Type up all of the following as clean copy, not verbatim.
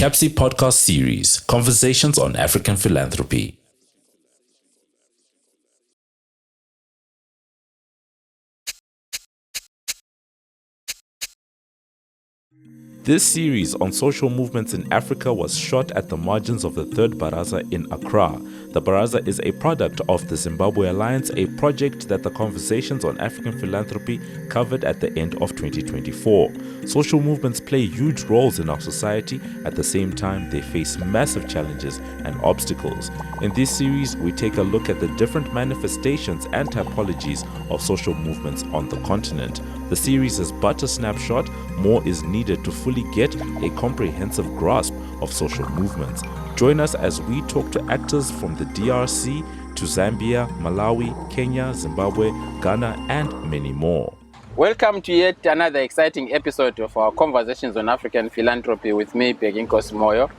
CAPSI podcast series, Conversations on African Philanthropy. This series on social movements in Africa was shot at the margins of the third Baraza in Accra. The Baraza is a product of the Zimbabwe Alliance, a project that the Conversations on African Philanthropy covered at the end of 2024. Social movements play huge roles in our society. At the same time, they face massive challenges and obstacles. In this series, we take a look at the different manifestations and typologies of social movements on the continent. The series is but a snapshot. More is needed to fully get a comprehensive grasp of social movements. Join us as we talk to actors from the DRC to Zambia, Malawi, Kenya, Zimbabwe, Ghana, and many more. Welcome to yet another exciting episode of our Conversations on African Philanthropy with me, Moyo.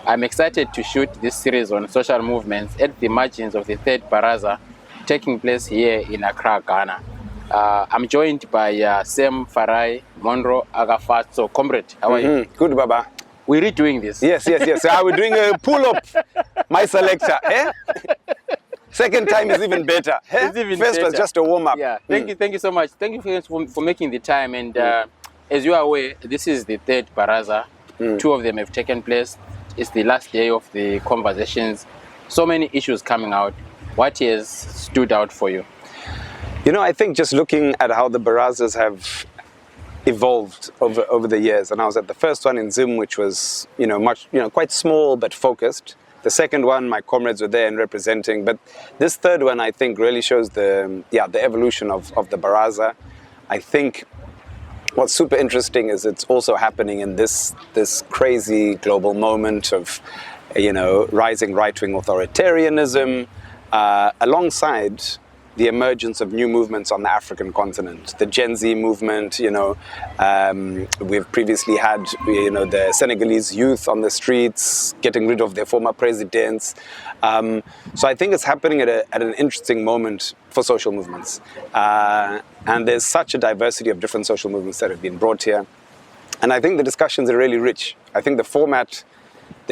I'm excited to shoot this series on social movements at the margins of the third Baraza taking place here in Accra, Ghana. I'm joined by Sam Farai, Monroe, Fatso. Comrade, how are you? Good, Baba. We're redoing this. Yes. We're doing a pull-up, my selector. Second time is even better. It's even First better. Was just a warm-up. Yeah, thank you so much. Thank you for making the time. And as you are aware, this is the third Baraza. Two of them have taken place. It's the last day of the conversations. So many issues coming out. What has stood out for you? You know, I think just looking at how the Barazas have evolved over the years, and I was at the first one in Zim, which was quite small but focused. The second one, my comrades were there and representing, but this third one I think really shows the evolution of the Baraza. I think what's super interesting is it's also happening in this crazy global moment of rising right-wing authoritarianism alongside the emergence of new movements on the African continent. The Gen Z movement, we've previously had, the Senegalese youth on the streets, getting rid of their former presidents. So I think it's happening at an interesting moment for social movements. And there's such a diversity of different social movements that have been brought here. And I think the discussions are really rich. I think the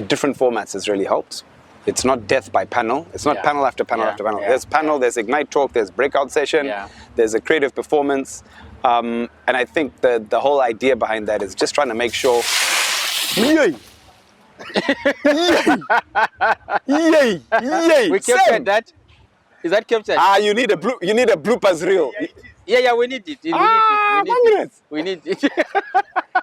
different formats has really helped. It's not death by panel. It's not panel after panel after panel. There's panel, there's Ignite Talk, there's breakout session, there's a creative performance. And I think the whole idea behind that is just trying to make sure... Yay! Yay! Yay! We captured that? Is that captured? You need a bloopers reel. Yeah, we need it. We need it.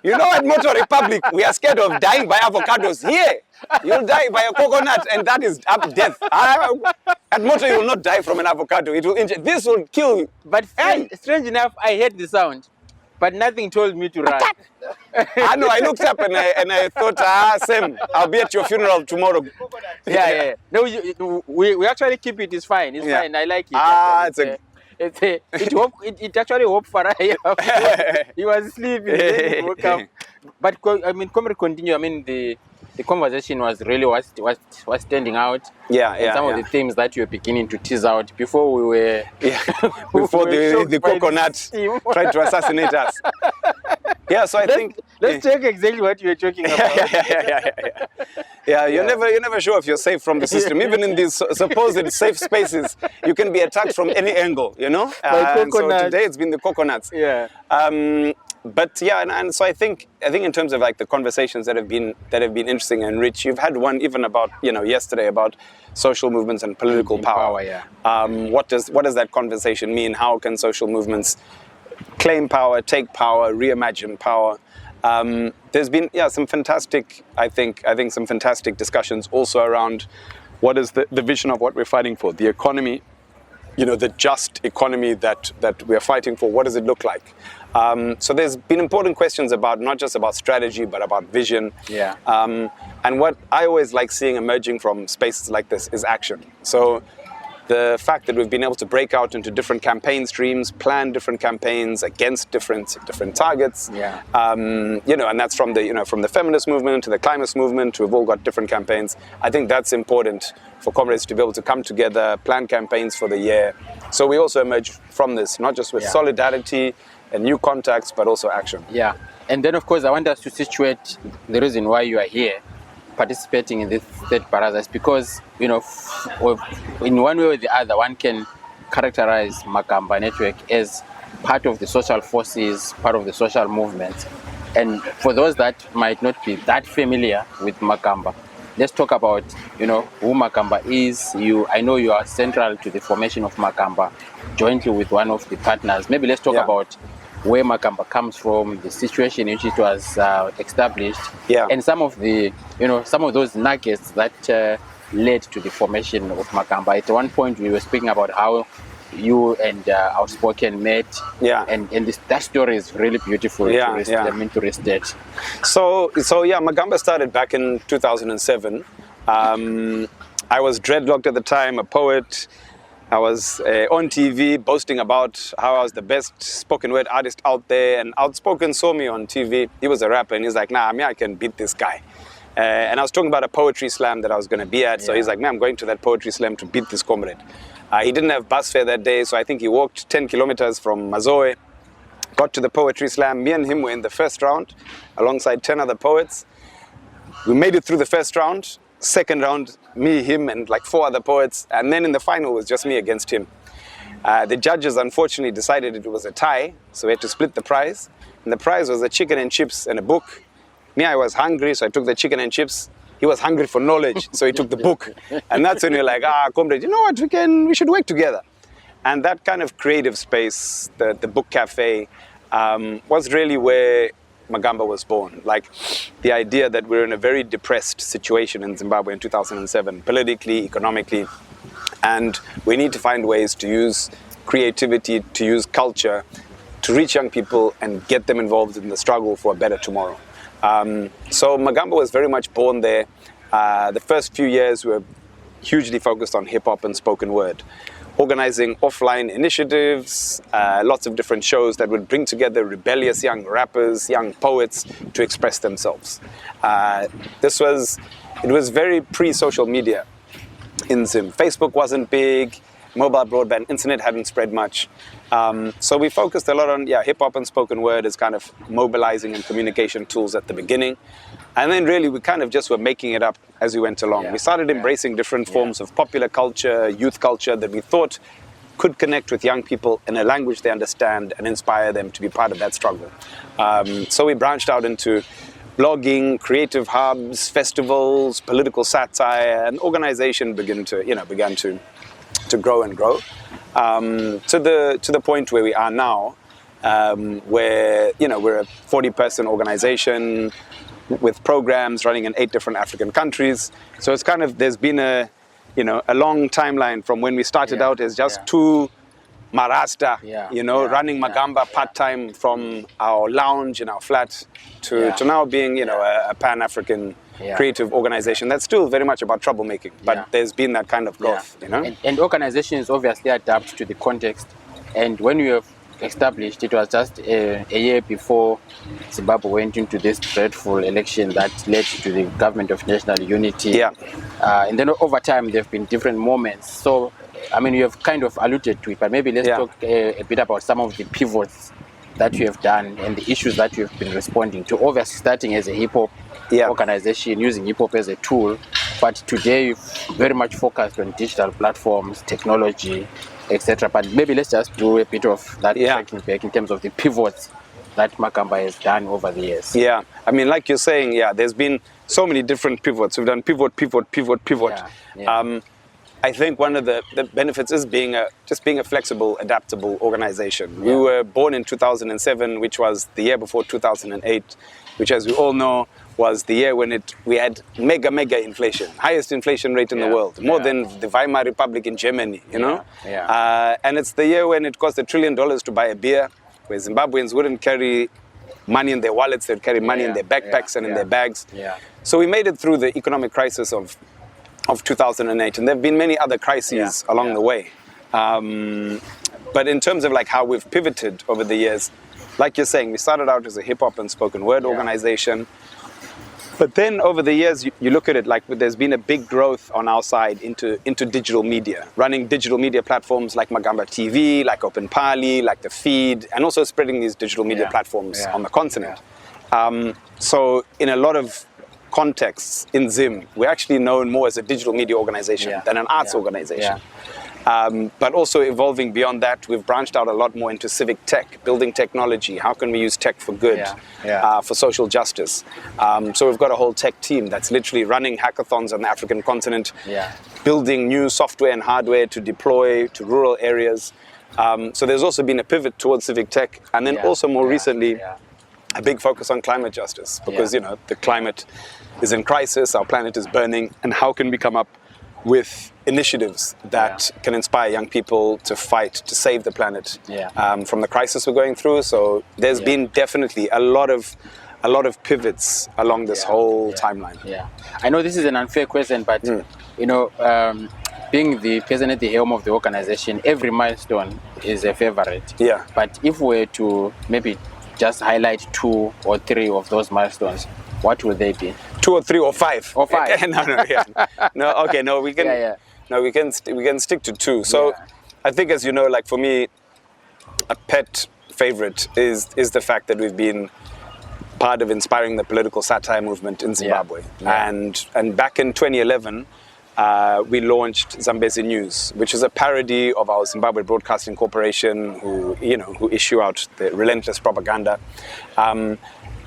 You know, at Motor Republic, we are scared of dying by avocados. Here, you'll die by a coconut, and that is up death. At Motor, you will not die from an avocado. It will injure. This will kill you. But strange enough, I heard the sound, but nothing told me to run. I know. I looked up and I thought, Sam, I'll be at your funeral tomorrow. Yeah. No, we actually keep it. It's fine. It's fine. I like it. It actually woke Farai up. He was sleeping. Then he woke up. But I mean, continue. I mean, the conversation was really was standing out. Some of the themes that you were beginning to tease out before we were. Before the coconut tried to assassinate us. Yeah, so let's check exactly what you were talking about. Yeah, you're never sure if you're safe from the system. Even in these supposed safe spaces, you can be attacked from any angle, And so today it's been the coconuts. Yeah. But and so I think in terms of like the conversations that have been interesting and rich, you've had one even about yesterday about social movements and political power. What does that conversation mean? How can social movements claim power, take power, reimagine power? There's been some fantastic, I think some fantastic discussions also around what is the vision of what we're fighting for, the economy, the just economy that we're fighting for. What does it look like? So there's been important questions about not just about strategy, but about vision. And what I always like seeing emerging from spaces like this is action. So the fact that we've been able to break out into different campaign streams, plan different campaigns against different targets. And that's from the feminist movement to the climate movement. We've all got different campaigns. I think that's important for comrades to be able to come together, plan campaigns for the year. So we also emerge from this, not just with solidarity and new contacts, but also action. And then, of course, I want us to situate the reason why you are here. participating in this third Baraza is because, you know, in one way or the other, one can characterize Magamba Network as part of the social forces, part of the social movement. And for those that might not be that familiar with Magamba, let's talk about, you know, who Magamba is. I know you are central to the formation of Magamba, jointly with one of the partners. Maybe let's talk about where Magamba comes from, the situation in which it was established, and some of the, you know, some of those nuggets that led to the formation of Magamba. At one point, we were speaking about how you and Outspoken met, and that story is really beautiful to restate. So Magamba started back in 2007. I was dreadlocked at the time, a poet. I was on TV boasting about how I was the best spoken word artist out there, and Outspoken saw me on TV. He was a rapper, and he's like, nah, I can beat this guy. And I was talking about a poetry slam that I was going to be at, so he's like, man, I'm going to that poetry slam to beat this comrade. He didn't have bus fare that day, so I think he walked 10 kilometers from Mazoe, got to the poetry slam. Me and him were in the first round, alongside 10 other poets. We made it through the first round. Second round, me, him, and like 4 other poets. And then in the final, it was just me against him. The judges, unfortunately, decided it was a tie, so we had to split the prize. And the prize was a chicken and chips and a book. Me, I was hungry, so I took the chicken and chips. He was hungry for knowledge, so he took the book. And that's when we were like, comrade, you know what, we should work together. And that kind of creative space, the book cafe, was really where Magamba was born. Like the idea that we're in a very depressed situation in Zimbabwe in 2007, politically, economically, and we need to find ways to use creativity, to use culture, to reach young people and get them involved in the struggle for a better tomorrow. So Magamba was very much born there. The first few years we were hugely focused on hip-hop and spoken word, organizing offline initiatives, lots of different shows that would bring together rebellious young rappers, young poets to express themselves. It was very pre-social media in Zim. Facebook wasn't big, mobile broadband, internet hadn't spread much. So we focused a lot on hip-hop and spoken word as kind of mobilizing and communication tools at the beginning. And then really we kind of just were making it up as we went along. We started embracing different forms of popular culture, youth culture that we thought could connect with young people in a language they understand and inspire them to be part of that struggle. So we branched out into blogging, creative hubs, festivals, political satire, and organization began to grow and grow to the point where we are now, where we're a 40-person organization with programs running in 8 different African countries. So it's kind of, there's been a long timeline from when we started out as just 2 Marasta, running Magamba part-time from our lounge in our flat to now being, a Pan-African creative organization that's still very much about troublemaking, but there's been that kind of growth, And organizations obviously adapt to the context. And when we have established, it was just a year before Zimbabwe went into this dreadful election that led to the government of national unity. And then over time, there have been different moments. So, I mean, you have kind of alluded to it, but maybe let's talk a bit about some of the pivots that you have done and the issues that you have been responding to. Obviously, starting as a hip-hop organization, using hip-hop as a tool, but today you've very much focused on digital platforms, technology, etc. But maybe let's just do a bit of that tracking back in terms of the pivots that Magamba has done over the years. Yeah, I mean, like you're saying, there's been so many different pivots. We've done pivot. I think one of the benefits is being a flexible, adaptable organization. We were born in 2007, which was the year before 2008, which, as we all know, was the year when we had mega inflation, highest inflation rate in the world, more than the Weimar Republic in Germany, and it's the year when it cost $1 trillion to buy a beer, where Zimbabweans wouldn't carry money in their wallets, they'd carry money in their backpacks and in their bags. So we made it through the economic crisis of 2008, and there have been many other crises along the way. But in terms of like how we've pivoted over the years, like you're saying, we started out as a hip-hop and spoken word organization. But then over the years, you look at it like there's been a big growth on our side into digital media, running digital media platforms like Magamba TV, like Open Pali, like The Feed, and also spreading these digital media platforms on the continent. So in a lot of contexts in Zim, we're actually known more as a digital media organization than an arts organization. But also evolving beyond that, we've branched out a lot more into civic tech, building technology. How can we use tech for good, for social justice? So we've got a whole tech team that's literally running hackathons on the African continent, building new software and hardware to deploy to rural areas. So there's also been a pivot towards civic tech, and then also more recently, a big focus on climate justice, because you know the climate is in crisis, our planet is burning, and how can we come up with initiatives that can inspire young people to fight to save the planet from the crisis we're going through. So there's been definitely a lot of pivots along this whole timeline. I know this is an unfair question, but you know, being the person at the helm of the organization, every milestone is a favorite. But if we were to maybe just highlight 2 or 3 of those milestones, what would they be? 2 or 3 or 5? Or 5? No, we can. No, we can stick to 2. So, I think, as you know, like for me, a pet favorite is the fact that we've been part of inspiring the political satire movement in Zimbabwe. And back in 2011. We launched Zambezi News, which is a parody of our Zimbabwe Broadcasting Corporation, who issue out the relentless propaganda.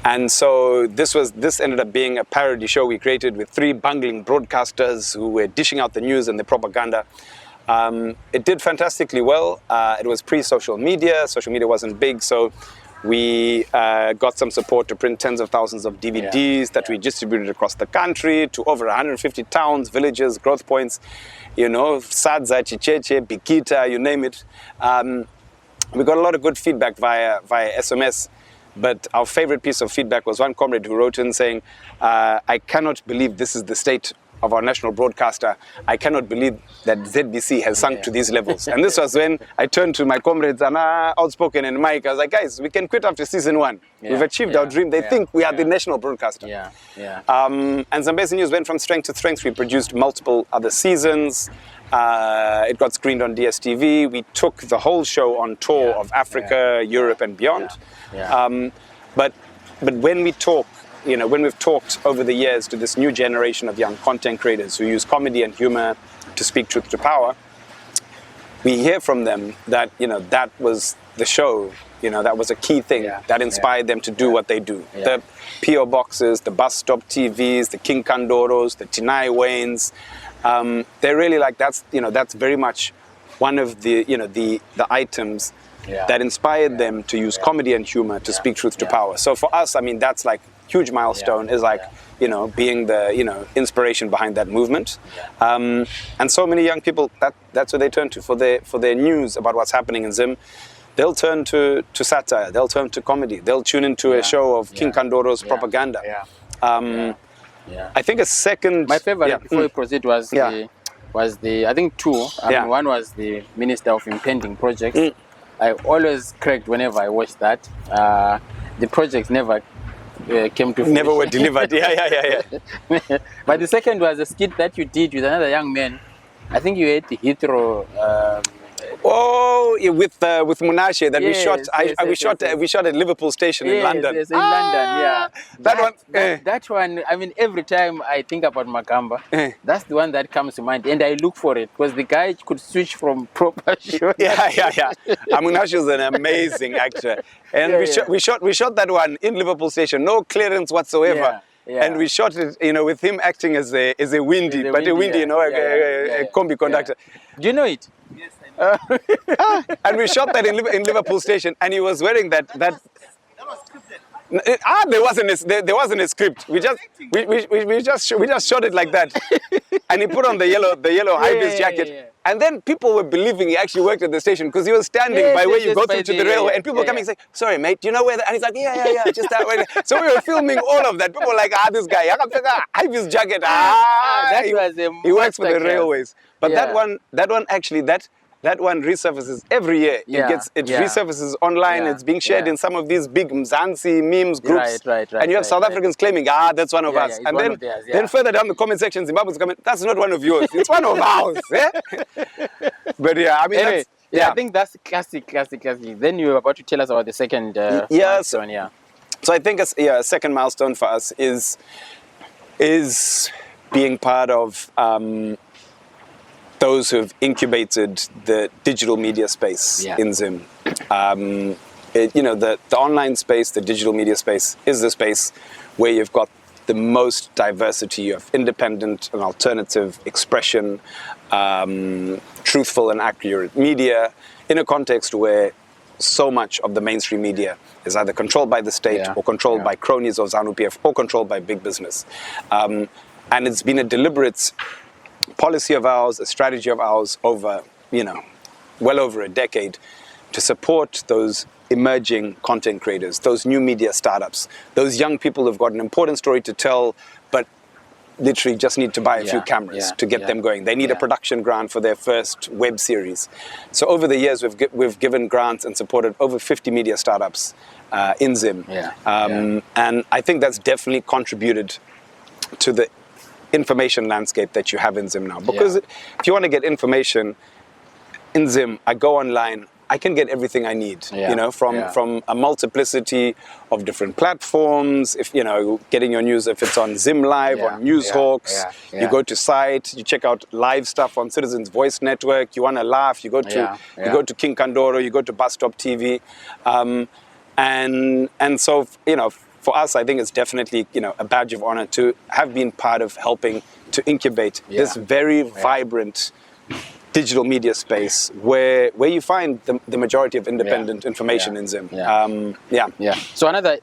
And so this ended up being a parody show we created with 3 bungling broadcasters who were dishing out the news and the propaganda. It did fantastically well. It was pre-social media. Social media wasn't big, so we got some support to print tens of thousands of DVDs that we distributed across the country to over 150 towns, villages, growth points, you know, Sadza, Chicheche, Bikita, you name it. We got a lot of good feedback via SMS, but our favorite piece of feedback was one comrade who wrote in saying, I cannot believe this is the state of our national broadcaster. I cannot believe that ZBC has sunk to these levels. And this was when I turned to my comrades, Anna, Outspoken and Mike. I was like, guys, we can quit after season 1. We've achieved our dream. They think we are the national broadcaster. And Zambezi News went from strength to strength. We produced multiple other seasons. It got screened on DSTV. We took the whole show on tour of Africa, Europe and beyond. But when we talk, you know, when we've talked over the years to this new generation of young content creators who use comedy and humor to speak truth to power, we hear from them that, you know, that was the show, you know, that was a key thing that inspired them to do what they do. The PO boxes, the bus stop TVs, the King Kandoros, the Tinai Waynes, they're really like, that's, you know, that's very much one of the, you know, the items that inspired them to use comedy and humor to speak truth to power. So for us, I mean, that's like huge milestone is like, you know, being the, you know, inspiration behind that movement. And so many young people, that's what they turn to for their news about what's happening in Zim. They'll turn to satire, they'll turn to comedy, they'll tune into a show of King Kandoro's propaganda. I think a second... My favorite, before we proceed, was the, I think 2. I mean, one was the Minister of Impending Projects. I always cracked whenever I watched that. The projects never came to fruition. Never were delivered. But the second was a skit that you did with another young man. I think you had the Heathrow. With Munashe that we shot. We shot at Liverpool Station in London. Yes, in London. That one. I mean, every time I think about Magamba, that's the one that comes to mind, and I look for it because the guy could switch from proper show. Munashe is an amazing actor, and we shot that one in Liverpool Station, no clearance whatsoever. And we shot it, you know, with him acting as a windy, you know, a combi conductor. Do you know it? Yes, I know. And we shot that in Liverpool Station, and he was wearing that. That was scripted. There wasn't a script. We just shot it like that, and he put on the yellow high-vis jacket. And then people were believing he actually worked at the station because he was standing by where you go through to the railway, and people were coming and saying, "Sorry, mate, do you know where?" And he's like, "Yeah, just that way." So we were filming all of that. People were like, "This guy, high-vis jacket. He works for the railways." But that one actually that one resurfaces every year. It resurfaces online. It's being shared in some of these big Mzansi memes groups. Right. And you have South Africans claiming, that's one of us. And then further down the comment section, Zimbabweans comment, that's not one of yours. It's one of ours. But I mean, anyway, I think that's classic. Then you were about to tell us about the second milestone. So I think a second milestone for us is is being part of those who've incubated the digital media space in Zim. The online space, the digital media space, is the space where you've got the most diversity of independent and alternative expression, truthful and accurate media, in a context where so much of the mainstream media is either controlled by the state or controlled by cronies of ZANU-PF or controlled by big business. And it's been a deliberate policy of ours, a strategy of ours over, well over a decade, to support those emerging content creators, those new media startups, those young people who've got an important story to tell, but literally just need to buy a few cameras to get them going. They need a production grant for their first web series. So over the years, we've given grants and supported over 50 media startups in Zim. And I think that's definitely contributed to the information landscape that you have in Zim now. Because if you want to get information in Zim, I go online, I can get everything I need, from a multiplicity of different platforms. If, getting your news, if it's on Zim Live, on Newshawks, you go to site, you check out live stuff on Citizens Voice Network, you want to laugh, you go to King Kandoro, you go to Bus Stop TV. And so, for us, I think it's definitely, a badge of honor to have been part of helping to incubate this very vibrant digital media space where you find the majority of independent information in Zim. So another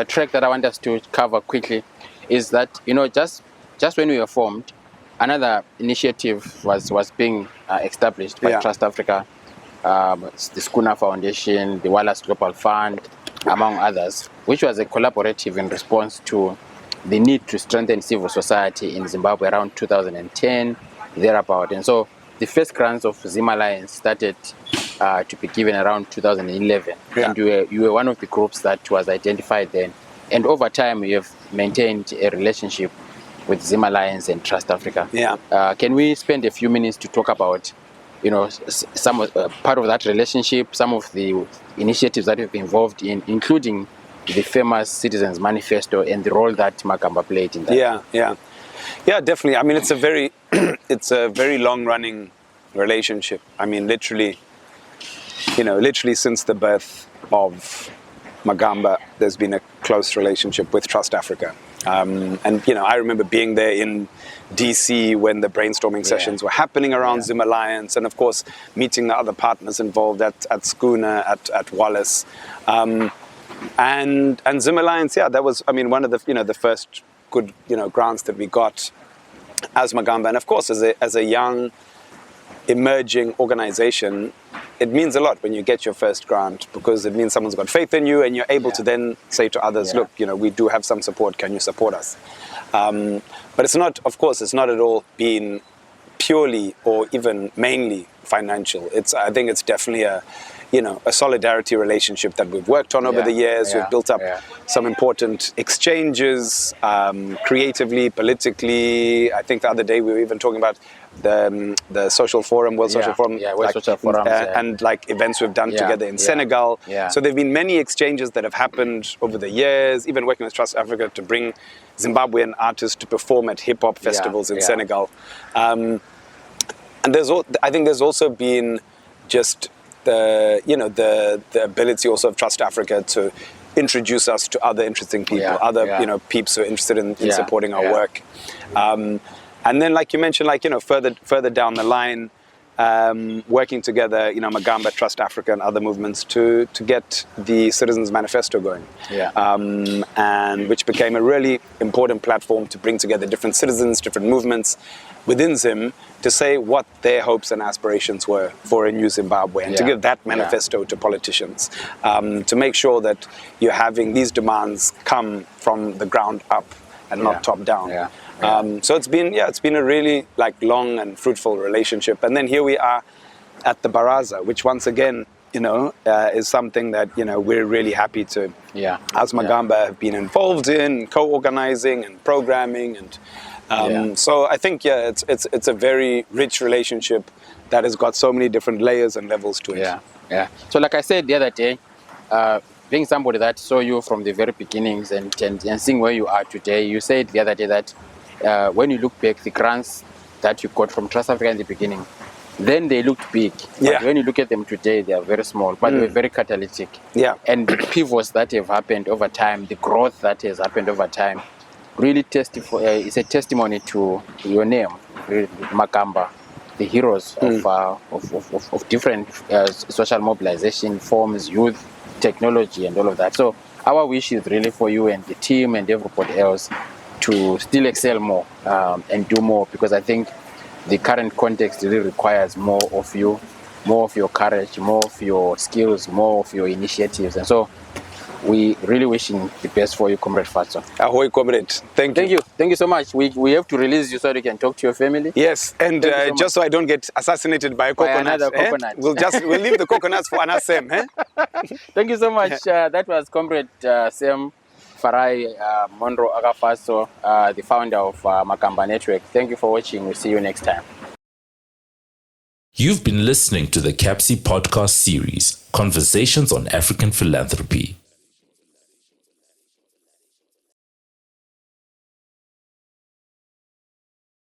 track that I want us to cover quickly is that, just when we were formed, another initiative was being established by TrustAfrica, the Schooner Foundation, the Wallace Global Fund, among others, which was a collaborative in response to the need to strengthen civil society in Zimbabwe around 2010, thereabout. And so the first grants of Zim Alliance started to be given around 2011. And you were one of the groups that was identified then. And over time, we have maintained a relationship with Zim Alliance and TrustAfrica. Can we spend a few minutes to talk about, some part of that relationship, some of the initiatives that we've been involved in, including the famous Citizens Manifesto and the role that Magamba played in that? Yeah, definitely. I mean, it's a very long-running relationship. I mean, literally since the birth of Magamba, there's been a close relationship with TrustAfrica. And I remember being there in DC when the brainstorming sessions were happening around Zim Alliance, and of course meeting the other partners involved at Schooner, at Wallace, and Zim Alliance. That was, one of the first good grants that we got as Magamba. And of course, as a young emerging organization, it means a lot when you get your first grant, because it means someone's got faith in you and you're able to then say to others, look, we do have some support, can you support us? But it's not at all been purely or even mainly financial. I think it's definitely a solidarity relationship that we've worked on over the years. We've built up some important exchanges, creatively, politically. I think the other day we were even talking about the social forum, World Social Forum, Social Forums, and like events we've done together in Senegal. So there've been many exchanges that have happened over the years, even working with TrustAfrica to bring Zimbabwean artists to perform at hip-hop festivals in Senegal. And I think there's also been just the ability also of TrustAfrica to introduce us to other interesting people, peeps who are interested in supporting our work. And then, like you mentioned, further down the line, working together, Magamba, TrustAfrica, and other movements to get the Citizens Manifesto going, and which became a really important platform to bring together different citizens, different movements within Zim to say what their hopes and aspirations were for a new Zimbabwe, and to give that manifesto to politicians, to make sure that you're having these demands come from the ground up and not top down. So it's been a really long and fruitful relationship. And then here we are at the Baraza, which once again, is something that, we're really happy to, as Magamba, have been involved in, co-organizing and programming. And so I think, it's a very rich relationship that has got so many different layers and levels to it. So like I said the other day, being somebody that saw you from the very beginnings and seeing where you are today, you said the other day that when you look back, the grants that you got from TrustAfrica in the beginning, then they looked big. But when you look at them today, they are very small, but they're very catalytic. And the pivots that have happened over time, the growth that has happened over time, really it's a testimony to your name, really, Magamba, the heroes of different social mobilization forms, youth, technology, and all of that. So our wish is really for you and the team and everybody else to still excel more and do more, because I think the current context really requires more of you, more of your courage, more of your skills, more of your initiatives. And so we really wishing the best for you, Comrade Fatso. Ahoy, Comrade. Thank you. Thank you so much. We have to release you so that you can talk to your family. Yes, and just so I don't get assassinated by a coconut. Another coconut. We'll leave the coconuts for another Sam. Thank you so much. That was Comrade Sam Farai Monroe Agafaso, the founder of Mamba Network. Thank you for watching. We'll see you next time. You've been listening to the CAPSI podcast series, Conversations on African Philanthropy.